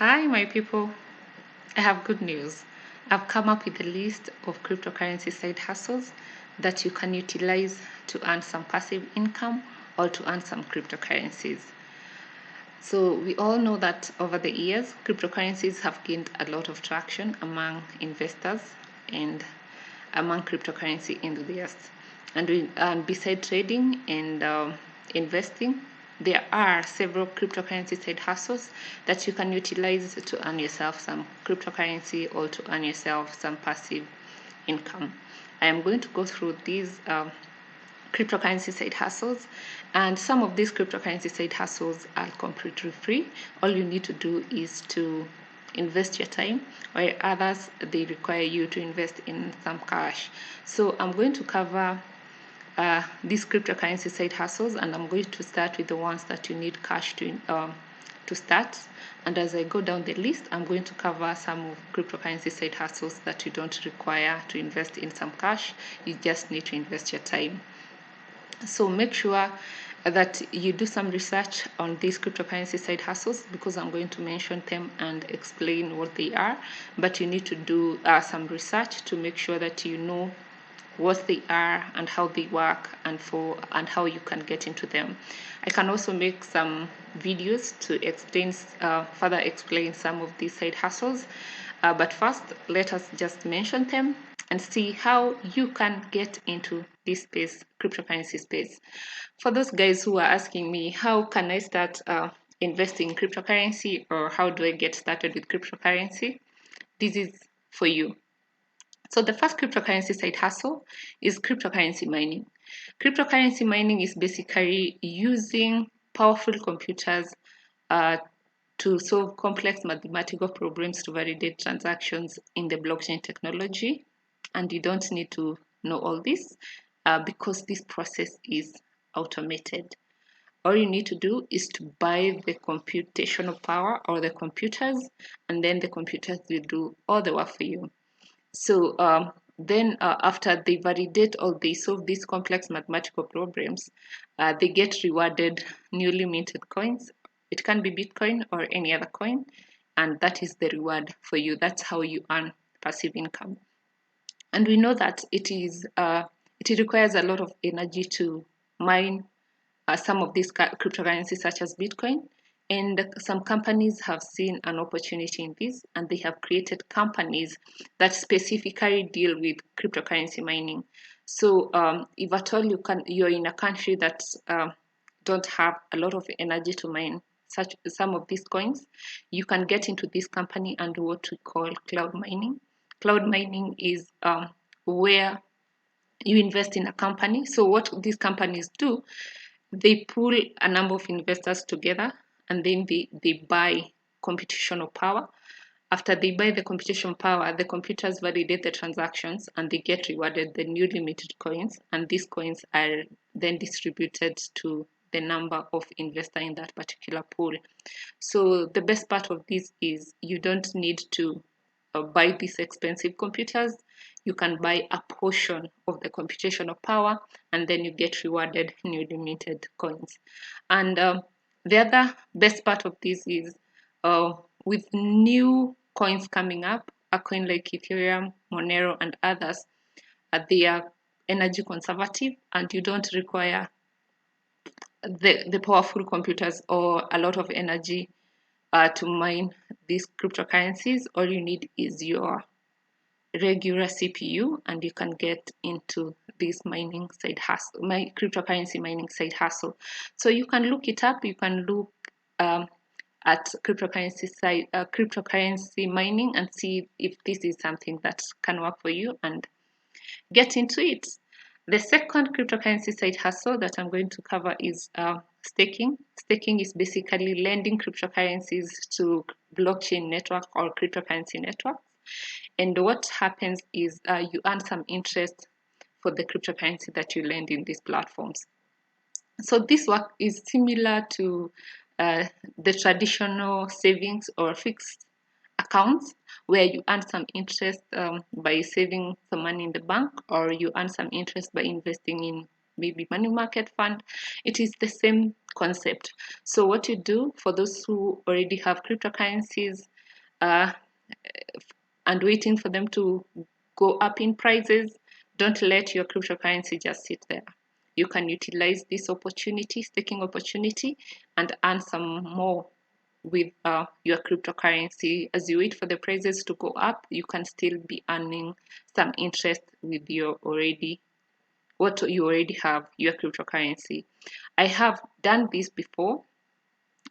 Hi, my people. I have good news. I've come up with a list of cryptocurrency side hustles that you can utilize to earn some passive income or to earn some cryptocurrencies. So, we all know that over the years, cryptocurrencies have gained a lot of traction among investors and among cryptocurrency enthusiasts. And beside trading and investing, there are several cryptocurrency side hustles that you can utilize to earn yourself some cryptocurrency or to earn yourself some passive income. I am going to go through these cryptocurrency side hustles, and some of these cryptocurrency side hustles are completely free. All you need to do is to invest your time, while others they require you to invest in some cash. So I'm going to cover these cryptocurrency side hustles, and I'm going to start with the ones that you need cash to start. And as I go down the list, I'm going to cover some of cryptocurrency side hustles that you don't require to invest in some cash. You just need to invest your time. So make sure that you do some research on these cryptocurrency side hustles, because I'm going to mention them and explain what they are. But you need to do some research to make sure that you know what they are and how they work, and how you can get into them. I can also make some videos to further explain some of these side hustles. But first, let us just mention them and see how you can get into this space, cryptocurrency space. For those guys who are asking me, how can I start investing in cryptocurrency, or how do I get started with cryptocurrency? This is for you. So the first cryptocurrency side hustle is cryptocurrency mining. Cryptocurrency mining is basically using powerful computers to solve complex mathematical problems to validate transactions in the blockchain technology. And you don't need to know all this because this process is automated. All you need to do is to buy the computational power or the computers, and then the computers will do all the work for you. So then after they validate or they solve these complex mathematical problems, they get rewarded newly minted coins. It can be Bitcoin or any other coin, and that is the reward for you. That's how you earn passive income. And we know that it requires a lot of energy to mine some of these cryptocurrencies, such as Bitcoin. And some companies have seen an opportunity in this, and they have created companies that specifically deal with cryptocurrency mining. So, if at all you're in a country that don't have a lot of energy to mine some of these coins, you can get into this company and do what we call cloud mining. Cloud mining is where you invest in a company. So what these companies do, they pull a number of investors together, and then they buy computational power. After they buy the computational power, the computers validate the transactions, and they get rewarded the newly minted coins, and these coins are then distributed to the number of investors in that particular pool. So the best part of this is you don't need to buy these expensive computers. You can buy a portion of the computational power, and then you get rewarded newly minted coins. And the other best part of this is with new coins coming up, a coin like Ethereum, Monero, and others, they are energy conservative, and you don't require the powerful computers or a lot of energy to mine these cryptocurrencies. All you need is your regular CPU, and you can get into this mining side hustle, my cryptocurrency mining side hustle. So you can look it up. You can look at cryptocurrency mining and see if this is something that can work for you, and get into it. The second cryptocurrency side hustle that I'm going to cover is staking. Staking is basically lending cryptocurrencies to blockchain network or cryptocurrency networks. And what happens is you earn some interest for the cryptocurrency that you lend in these platforms. So this work is similar to the traditional savings or fixed accounts, where you earn some interest by saving some money in the bank, or you earn some interest by investing in maybe money market fund. It is the same concept. So what you do, for those who already have cryptocurrencies and waiting for them to go up in prices, don't let your cryptocurrency just sit there. You can utilize this opportunity, staking opportunity, and earn some more with your cryptocurrency. As you wait for the prices to go up, you can still be earning some interest with your what you already have, your cryptocurrency. I have done this before.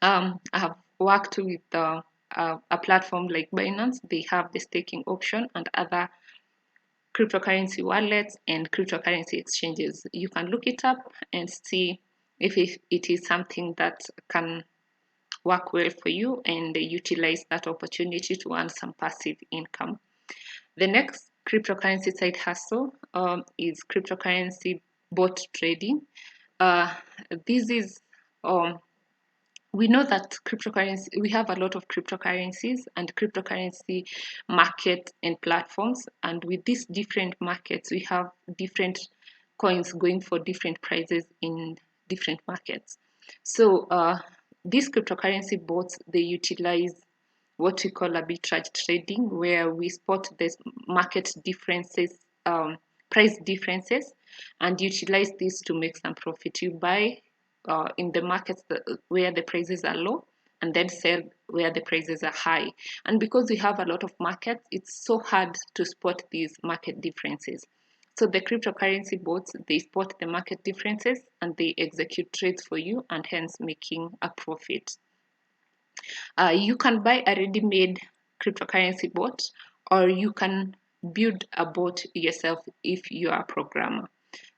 I have worked with a platform like Binance. They have the staking option, and other cryptocurrency wallets and cryptocurrency exchanges. You can look it up and see if it is something that can work well for you and utilize that opportunity to earn some passive income. The next cryptocurrency side hustle is cryptocurrency bot trading. This is we know that cryptocurrency, we have a lot of cryptocurrencies and cryptocurrency market and platforms, and with these different markets we have different coins going for different prices in different markets. So these cryptocurrency bots, they utilize what we call arbitrage trading, where we spot the market differences, price differences, and utilize this to make some profit. You buy in the markets where the prices are low, and then sell where the prices are high. And because we have a lot of markets, it's so hard to spot these market differences. So the cryptocurrency bots, they spot the market differences and they execute trades for you, and hence making a profit. You can buy a ready-made cryptocurrency bot, or you can build a bot yourself if you are a programmer.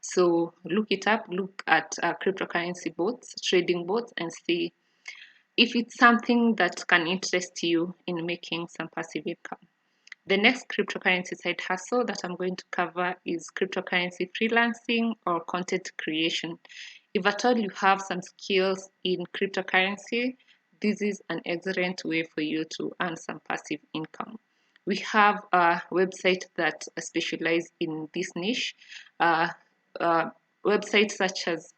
So look it up, look at cryptocurrency bots, trading bots, and see if it's something that can interest you in making some passive income. The next cryptocurrency side hustle that I'm going to cover is cryptocurrency freelancing or content creation. If at all you have some skills in cryptocurrency, this is an excellent way for you to earn some passive income. We have a website that specialize in this niche. Websites such as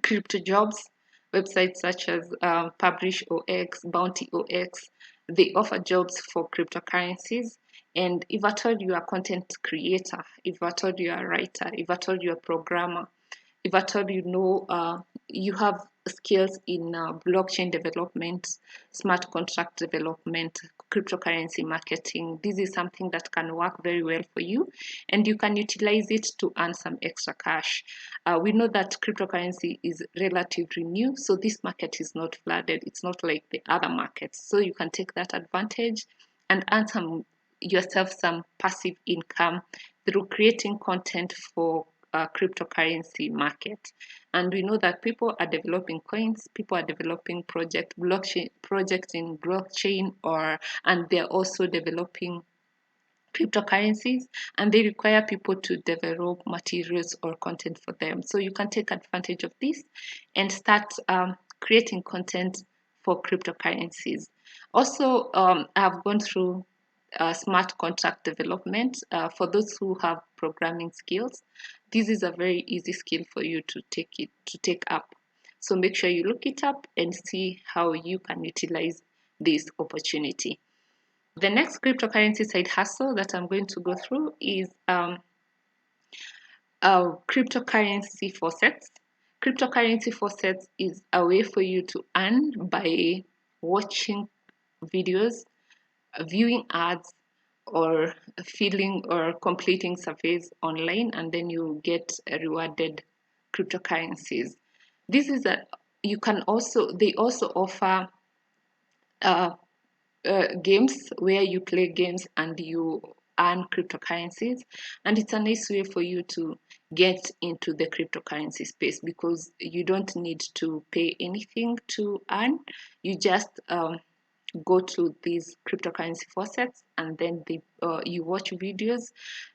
crypto jobs, websites such as Publish OX, Bounty OX, they offer jobs for cryptocurrencies. And if at all you are a content creator, if at all you are a writer, if at all you are a programmer, if at all you know you have skills in blockchain development, smart contract development, cryptocurrency marketing, this is something that can work very well for you, and you can utilize it to earn some extra cash. We know that cryptocurrency is relatively new, so this market is not flooded. It's not like the other markets. So you can take that advantage and earn yourself some passive income through creating content for cryptocurrency market. And we know that people are developing coins, people are developing projects in blockchain, and they're also developing cryptocurrencies, and they require people to develop materials or content for them. So you can take advantage of this and start creating content for cryptocurrencies. Also, I've gone through smart contract development. For those who have programming skills, this is a very easy skill for you to take up. So make sure you look it up and see how you can utilize this opportunity. The next cryptocurrency side hustle that I'm going to go through is cryptocurrency faucets. Cryptocurrency faucets is a way for you to earn by watching videos, viewing ads, or filling or completing surveys online, and then you get rewarded cryptocurrencies. This is they also offer games where you play games and you earn cryptocurrencies, and it's a nice way for you to get into the cryptocurrency space because you don't need to pay anything to earn. You just go to these cryptocurrency faucets, and then you watch videos,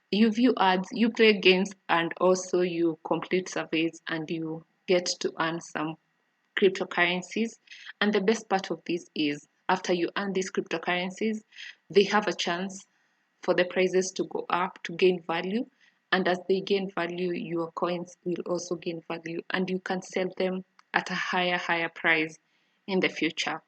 you view ads, you play games, and also you complete surveys, and you get to earn some cryptocurrencies. And the best part of this is after you earn these cryptocurrencies, they have a chance for the prices to go up, to gain value, and as they gain value, your coins will also gain value, and you can sell them at a higher price in the future.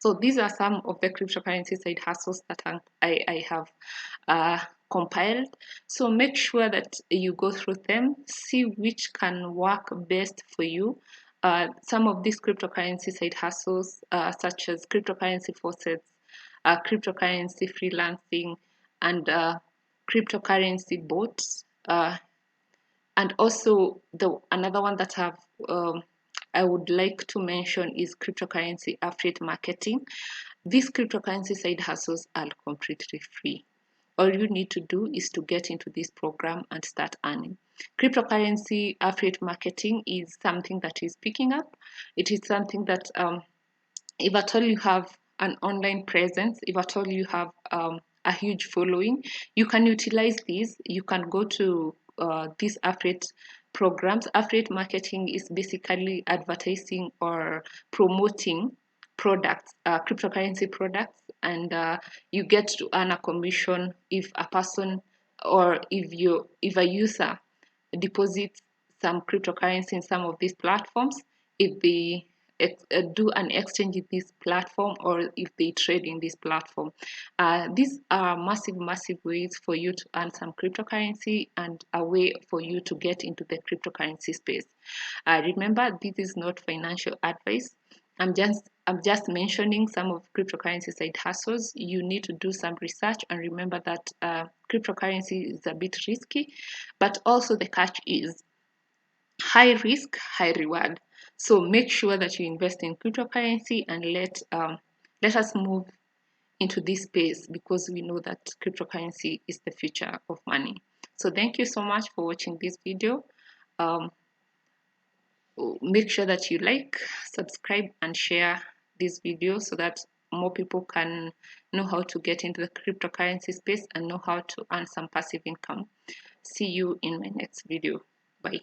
So these are some of the cryptocurrency side hustles that I have compiled. So make sure that you go through them, see which can work best for you. Some of these cryptocurrency side hustles, such as cryptocurrency faucets, cryptocurrency freelancing, and cryptocurrency bots. And also the another one that I would like to mention is cryptocurrency affiliate marketing. These cryptocurrency side hustles are completely free. All you need to do is to get into this program and start earning. Cryptocurrency affiliate marketing is something that is picking up. It is something that if at all you have an online presence, if at all you have a huge following, you can utilize these. You can go to these affiliate programs. Affiliate marketing is basically advertising or promoting products, cryptocurrency products, and you get to earn a commission if a person or if a user deposits some cryptocurrency in some of these platforms, if they do an exchange in this platform, or if they trade in this platform. These are massive ways for you to earn some cryptocurrency and a way for you to get into the cryptocurrency space. Remember, this is not financial advice. I'm just mentioning some of cryptocurrency side hustles. You need to do some research and remember that cryptocurrency is a bit risky, but also the catch is high risk, high reward. So make sure that you invest in cryptocurrency and let us move into this space, because we know that cryptocurrency is the future of money. So thank you so much for watching this video. Um, Make sure that you like, subscribe, and share this video so that more people can know how to get into the cryptocurrency space and know how to earn some passive income. See you in my next video. Bye.